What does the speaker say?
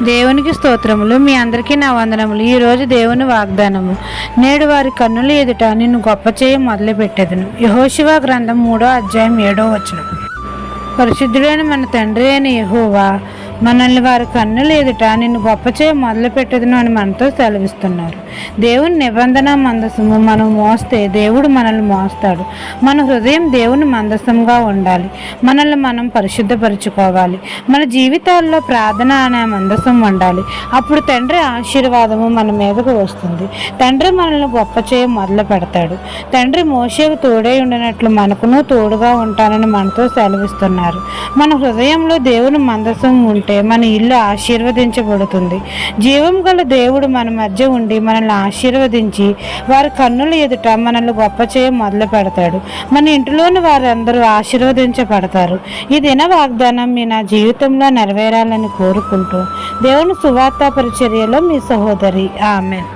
దేవునికి స్తోత్రములు. మీ అందరికీ నా వందనములు. ఈరోజు దేవుని వాగ్దానము. నేడు వారి కన్నుల ఎదుట నిన్ను గొప్ప చేయ మొదలుపెట్టెదను. యెహోషువ గ్రంథం 3:7. పరిశుద్ధుడైన మన తండ్రి అయిన యెహోవా మనల్ని వారి కన్నుల ఎదుట నిన్ను గొప్ప చేయ మొదలుపెట్టెదను అని మనతో సెలవిస్తున్నారు. దేవుని నిబంధన మందసము మనం మోస్తే దేవుడు మనల్ని మోస్తాడు. మన హృదయం దేవుని మందసంగా ఉండాలి. మనల్ని మనం పరిశుద్ధపరచుకోవాలి. మన జీవితాల్లో ప్రార్థన అనే మందసం ఉండాలి. అప్పుడు తండ్రి ఆశీర్వాదము మన మీదకు వస్తుంది. తండ్రి మనల్ని గొప్ప చేయ మొదలు పెడతాడు. తండ్రి మోషేకు తోడై ఉండినట్లు మనకును తోడుగా ఉంటానని మనతో సెలవిస్తున్నారు. మన హృదయంలో దేవుని మందసం ఉంటే మన ఇల్లు ఆశీర్వదించబడుతుంది. జీవం గల దేవుడు మన మధ్య ఉండి మనల్ని ఆశీర్వదించి వారి కన్నుల ఎదుట మనల్ని గొప్ప చేయ మొదలు పెడతాడు. మన ఇంటిలోని వారందరూ ఆశీర్వదించబడతారు. ఈ దిన వాగ్దానం మీ నా జీవితంలో నెరవేరాలని కోరుకుంటూ దేవుని సువార్త పరిచర్యలో మీ సహోదరి. ఆమెన్.